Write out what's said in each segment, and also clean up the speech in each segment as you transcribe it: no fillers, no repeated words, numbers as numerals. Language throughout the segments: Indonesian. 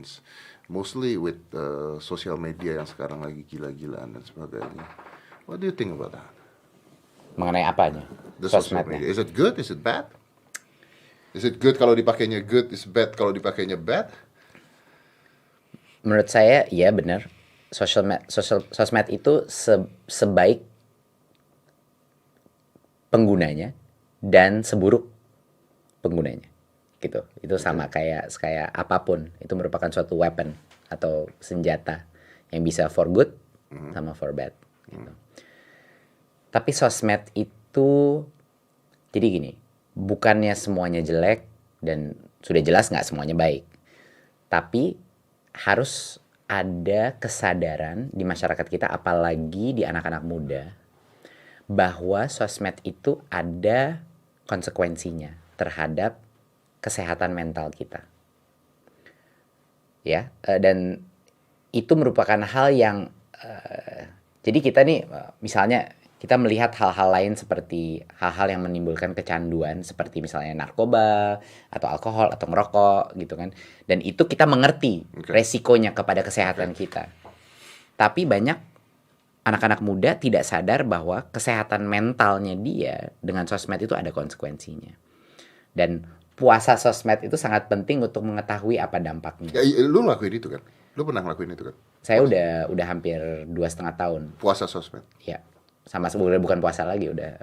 minds, mostly with social media yang sekarang lagi gila-gilaan dan sebagainya. What do you think about that? Mengenai apanya? The social media. Is it good? Is it bad? Is it good kalau dipakainya good? Is bad kalau dipakainya bad? Menurut saya, iya benar. Sosmed itu sebaik penggunanya dan seburuk penggunanya, gitu. Itu sama kayak apapun. Itu merupakan suatu weapon atau senjata yang bisa for good sama for bad. Gitu. Tapi sosmed itu, jadi gini, bukannya semuanya jelek dan sudah jelas nggak semuanya baik. Tapi harus ada kesadaran di masyarakat kita, apalagi di anak-anak muda, bahwa sosmed itu ada konsekuensinya terhadap kesehatan mental kita. Ya, dan itu merupakan hal yang jadi kita nih misalnya kita melihat hal-hal lain seperti hal-hal yang menimbulkan kecanduan seperti misalnya narkoba atau alkohol atau ngerokok gitu kan. Dan itu kita mengerti resikonya kepada kesehatan kita. Tapi banyak anak-anak muda tidak sadar bahwa kesehatan mentalnya dia dengan sosmed itu ada konsekuensinya. Dan puasa sosmed itu sangat penting untuk mengetahui apa dampaknya. Ya, lu lakuin itu kan? Lu pernah ngelakuin itu kan? Saya udah hampir 2,5 tahun. Puasa sosmed? Ya. Sama sebenarnya bukan puasa lagi, udah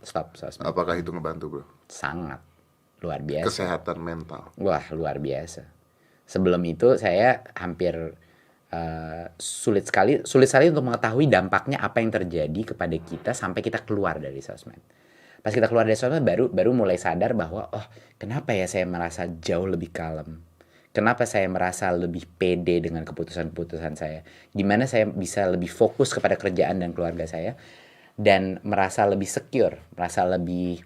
stop sosmed. Apakah itu ngebantu, bro? Sangat luar biasa. Kesehatan mental. Wah, luar biasa. Sebelum itu saya hampir sulit sekali untuk mengetahui dampaknya apa yang terjadi kepada kita sampai kita keluar dari sosmed. Pas kita keluar dari sosmed baru mulai sadar bahwa kenapa ya saya merasa jauh lebih kalem. Kenapa saya merasa lebih pede dengan keputusan-keputusan saya? Gimana saya bisa lebih fokus kepada kerjaan dan keluarga saya dan merasa lebih secure, merasa lebih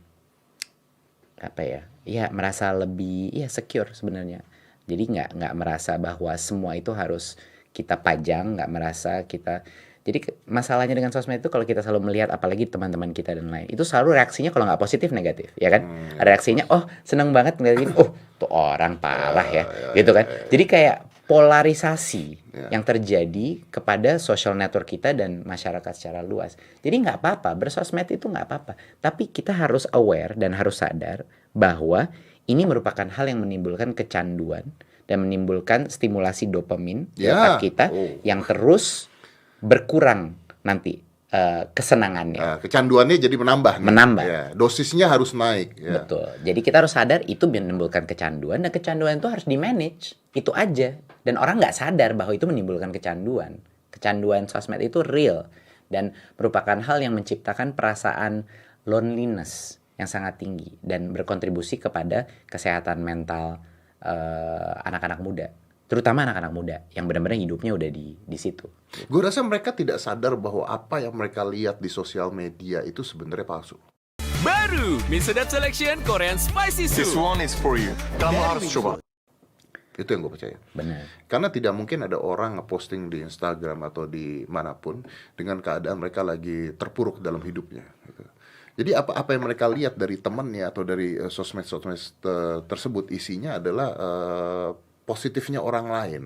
merasa lebih secure sebenarnya. Jadi nggak merasa bahwa semua itu harus kita pajang, nggak merasa kita. Jadi masalahnya dengan sosmed itu kalau kita selalu melihat apalagi teman-teman kita dan lain, itu selalu reaksinya kalau nggak positif negatif, ya kan? Ada reaksinya, seneng banget ngeliatin, tuh orang parah ya, gitu kan? Jadi kayak polarisasi yang terjadi kepada social network kita dan masyarakat secara luas. Jadi nggak apa-apa, bersosmed itu nggak apa-apa. Tapi kita harus aware dan harus sadar bahwa ini merupakan hal yang menimbulkan kecanduan dan menimbulkan stimulasi dopamin di otak kita yang terus berkurang nanti kesenangannya. Kecanduannya jadi menambah. Ya, dosisnya harus naik. Ya. Betul. Jadi kita harus sadar itu menimbulkan kecanduan dan kecanduan itu harus di-manage. Itu aja. Dan orang nggak sadar bahwa itu menimbulkan kecanduan. Kecanduan sosmed itu real dan merupakan hal yang menciptakan perasaan loneliness yang sangat tinggi dan berkontribusi kepada kesehatan mental anak-anak muda. Terutama anak-anak muda yang benar-benar hidupnya udah di situ. Gue rasa mereka tidak sadar bahwa apa yang mereka lihat di sosial media itu sebenarnya palsu. Baru Mie Sedap Selection Korean Spicy Soup. This one is for you. Kamu harus coba. Itu yang gue percaya. Benar. Karena tidak mungkin ada orang ngeposting di Instagram atau di manapun dengan keadaan mereka lagi terpuruk dalam hidupnya. Gitu. Jadi apa yang mereka lihat dari temannya atau dari sosmed tersebut isinya adalah positifnya orang lain.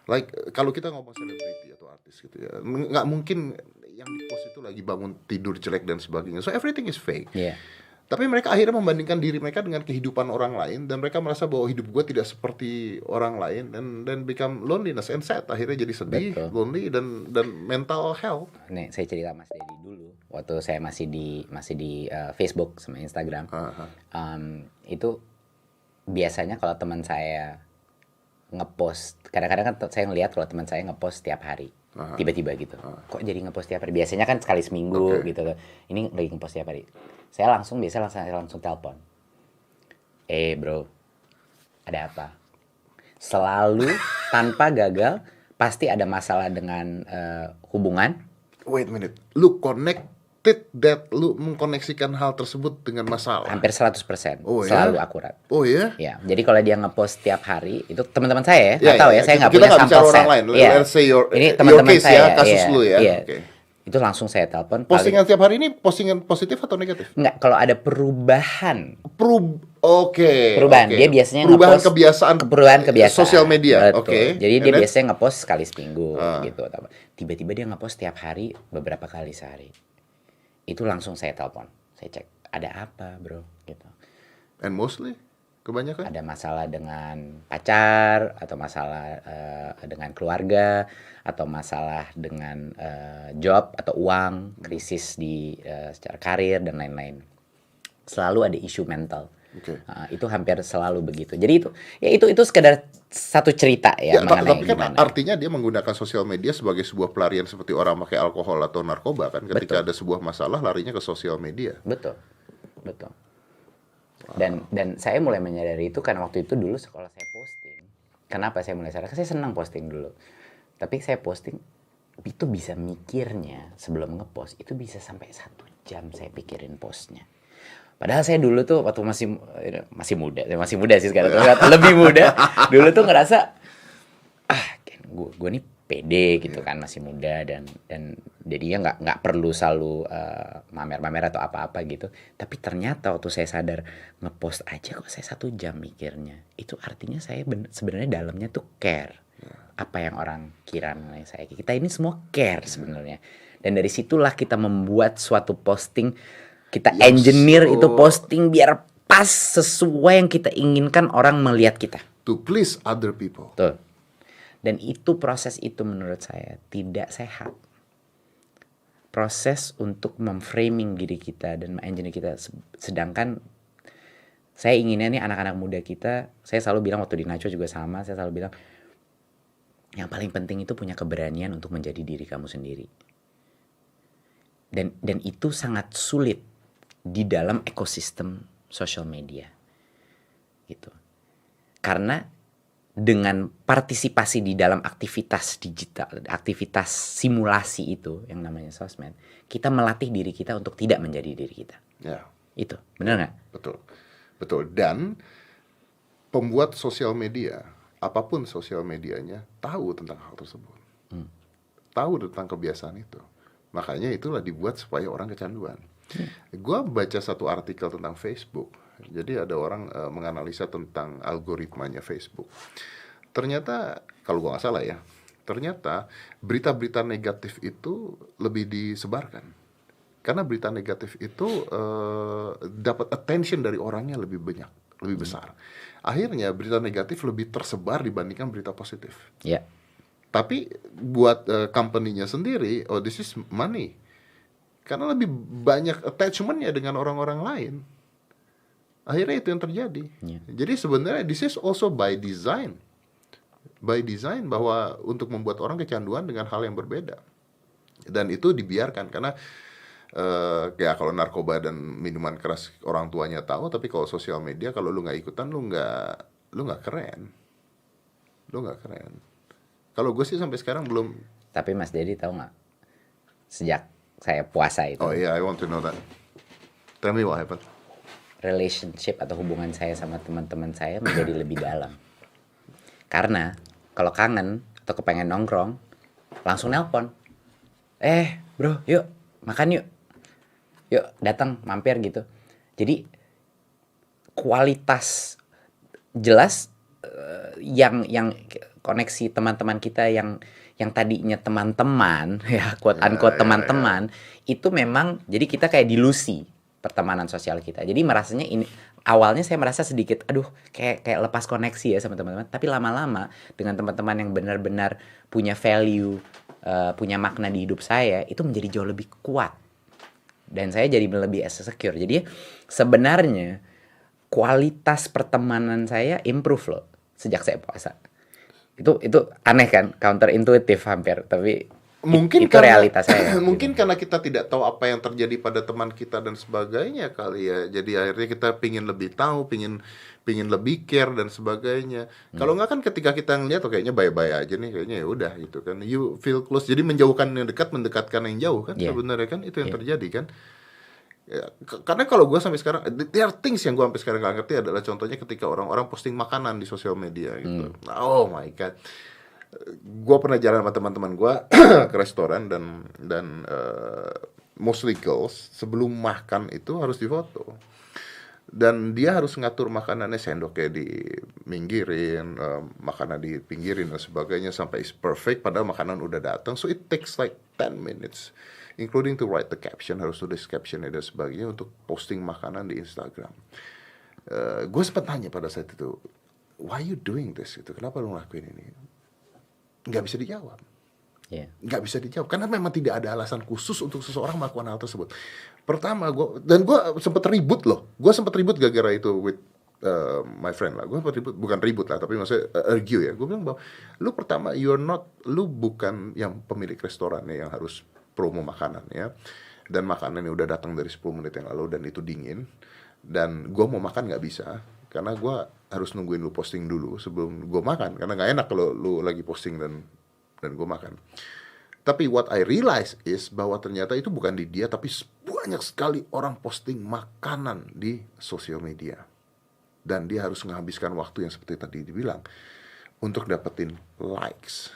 Like kalau kita ngomong selebriti atau artis gitu ya, nggak mungkin yang di post itu lagi bangun tidur jelek dan sebagainya. So everything is fake. Yeah. Tapi mereka akhirnya membandingkan diri mereka dengan kehidupan orang lain dan mereka merasa bahwa hidup gue tidak seperti orang lain dan become loneliness and sad. Akhirnya jadi sedih, lonely dan mental health. Nih saya cerita Mas Dedi dulu. Waktu saya masih di Facebook sama Instagram. Itu biasanya kalau teman saya ngepost, kadang-kadang kan saya ngelihat kalau teman saya ngepost tiap hari, tiba-tiba gitu. Kok jadi ngepost tiap hari? Biasanya kan sekali seminggu gitu. Ini lagi ngepost tiap hari. Saya langsung telepon. Bro, ada apa? Selalu tanpa gagal pasti ada masalah dengan hubungan. Wait a minute, lu lu mengkoneksikan hal tersebut dengan masalah? Hampir 100%, selalu akurat. Oh ya? Ya, jadi kalau dia ngepost tiap hari, itu teman-teman saya ya, nggak tahu ya, saya nggak punya sampel set. Orang lain. Let's say ini teman-teman saya, kasus lu ya. Okay. Itu langsung saya telepon. Postingan tiap hari ini postingan positif atau negatif? Enggak, kalau ada perubahan. Oke. Perubahan. oke. Dia biasanya perubahan ngepost kebiasaan perubahan kebiasaan. sosial media. Betul. Oke. Jadi And dia then- biasanya ngepost sekali seminggu Ah. gitu. Tiba-tiba dia ngepost tiap hari, beberapa kali sehari. Itu langsung saya telepon. Saya cek, ada apa, bro? Gitu. And mostly kebanyakan. Ada masalah dengan pacar, atau masalah dengan keluarga, atau masalah dengan job atau uang, krisis di secara karir dan lain-lain. Selalu ada isu mental. Oke. Itu hampir selalu begitu. Jadi itu sekedar satu cerita ya, mengenai tapi kan gimana. artinya dia menggunakan sosial media sebagai sebuah pelarian seperti orang pakai alkohol atau narkoba kan. Ketika ada sebuah masalah larinya ke sosial media. Betul. Dan saya mulai menyadari itu karena waktu itu dulu sekolah saya posting. Kenapa saya mulai sadar? Karena saya senang posting dulu. Tapi saya posting itu bisa mikirnya sebelum ngepost itu bisa sampai 1 jam saya pikirin postnya. Padahal saya dulu tuh waktu masih muda sih sekarang, lebih muda. Dulu tuh ngerasa gue nih pede gitu kan, masih muda dan jadinya nggak perlu selalu mamer-mamer atau apa-apa gitu. Tapi ternyata waktu saya sadar ngepost aja kok saya 1 jam mikirnya, itu artinya saya sebenarnya dalamnya tuh care. Apa yang orang kira mengenai saya, kita ini semua care sebenarnya. Dan dari situlah kita membuat suatu posting, kita engineer itu posting biar pas sesuai yang kita inginkan orang melihat kita. To please other people. Betul. Dan itu proses itu menurut saya tidak sehat. Proses untuk memframing diri kita dan mengengineer kita. Sedangkan saya inginnya nih anak-anak muda kita, saya selalu bilang waktu di Nacho juga sama, saya selalu bilang yang paling penting itu punya keberanian untuk menjadi diri kamu sendiri. Dan itu sangat sulit di dalam ekosistem social media. Gitu. Karena dengan partisipasi di dalam aktivitas digital, aktivitas simulasi itu yang namanya sosmed, kita melatih diri kita untuk tidak menjadi diri kita. Ya. Itu, benar nggak? Betul. Dan pembuat sosial media, apapun sosial medianya, tahu tentang hal tersebut. Tahu tentang kebiasaan itu. Makanya itulah dibuat supaya orang kecanduan. Gua baca satu artikel tentang Facebook. Jadi ada orang menganalisa tentang algoritmanya Facebook. Ternyata, kalau gua nggak salah ya, ternyata berita-berita negatif itu lebih disebarkan. Karena berita negatif itu dapat attention dari orangnya lebih banyak, lebih besar. Akhirnya berita negatif lebih tersebar dibandingkan berita positif. Ya. Tapi buat company-nya sendiri, this is money. Karena lebih banyak attachment-nya dengan orang-orang lain. Akhirnya itu yang terjadi. Jadi sebenarnya this is also by design. By design bahwa untuk membuat orang kecanduan dengan hal yang berbeda. Dan itu dibiarkan karena ya kalau narkoba dan minuman keras orang tuanya tahu, tapi kalau sosial media kalau lu nggak ikutan lu nggak keren. Kalau gue sih sampai sekarang belum. Tapi Mas Dedi tahu nggak? Sejak saya puasa itu. Oh iya, I want to know that. Tell me what happened. Relationship atau hubungan saya sama teman-teman saya menjadi lebih dalam. Karena kalau kangen atau kepengen nongkrong, langsung nelpon. Bro, yuk makan yuk. Yuk datang mampir gitu. Jadi kualitas jelas yang koneksi teman-teman kita yang tadinya teman-teman ya quote unquote teman-teman itu memang jadi kita kayak dilusi pertemanan sosial kita. Jadi merasanya ini awalnya saya merasa sedikit kayak lepas koneksi ya sama teman-teman, tapi lama-lama dengan teman-teman yang benar-benar punya value, punya makna di hidup saya itu menjadi jauh lebih kuat. Dan saya jadi lebih secure. Jadi sebenarnya kualitas pertemanan saya improve loh sejak saya puasa. Itu aneh kan, counterintuitif hampir, tapi mungkin itu realitas saya. Mungkin karena kita tidak tahu apa yang terjadi pada teman kita dan sebagainya kali ya. Jadi akhirnya kita pingin lebih tahu, pingin lebih care dan sebagainya. Kalau nggak kan ketika kita ngeliat kayaknya bye-bye aja nih, kayaknya ya udah gitu kan. You feel close. Jadi menjauhkan yang dekat, mendekatkan yang jauh kan. Sebenarnya kan itu yang terjadi kan. Ya, karena kalau gue sampai sekarang, there are things yang gue sampai sekarang gak ngerti adalah contohnya ketika orang-orang posting makanan di sosial media gitu. Oh my god, gue pernah jalan sama teman-teman gue ke restoran dan mostly girls sebelum makan itu harus difoto. Dan dia harus ngatur makanannya, sendoknya diminggirin, makanan dipinggirin dan sebagainya sampai is perfect. Padahal makanan udah datang, so it takes like 10 minutes, including to write the caption, harus tulis captionnya dan sebagainya untuk posting makanan di Instagram. Gue sempat tanya pada saat itu, why you doing this? Gitu, kenapa lu ngelakuin ini? Nggak bisa dijawab. Iya. Nggak bisa dijawab karena memang tidak ada alasan khusus untuk seseorang melakukan hal tersebut. Pertama, gue sempat ribut loh. Gue sempat ribut gara-gara itu with my friend lah. Gue sempat ribut, bukan ribut lah, tapi maksudnya argue ya. Gue bilang bahwa lu pertama, lu bukan yang pemilik restorannya yang harus promo makanan ya. Dan makanannya udah datang dari 10 menit yang lalu dan itu dingin. Dan gue mau makan nggak bisa karena gue harus nungguin lu posting dulu sebelum gue makan, karena nggak enak kalau lu lagi posting dan gue makan. Tapi what I realize is bahwa ternyata itu bukan di dia, tapi banyak sekali orang posting makanan di sosial media. Dan dia harus menghabiskan waktu yang seperti tadi dibilang untuk dapetin likes.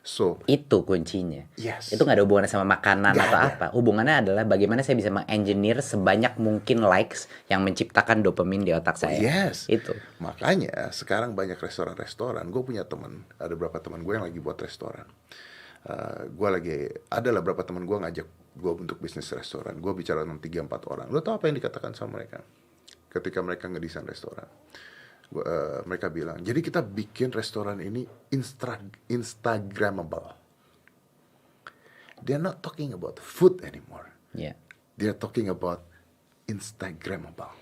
So, Itu kuncinya. yes. Itu nggak ada hubungannya sama makanan Nggak atau ada. apa. Hubungannya adalah bagaimana saya bisa mengengineer sebanyak mungkin likes yang menciptakan dopamin di otak saya. Yes. Itu. Makanya sekarang banyak restoran-restoran. Gue punya teman, ada beberapa teman gue yang lagi buat restoran. Adalah beberapa teman gue ngajak gue untuk bisnis restoran. Gue bicara dengan 3-4 orang. Lo tau apa yang dikatakan sama mereka ketika mereka ngedesain restoran? Mereka bilang, jadi kita bikin restoran ini Instagramable. They're not talking about food anymore. Ya. They're talking about Instagramable.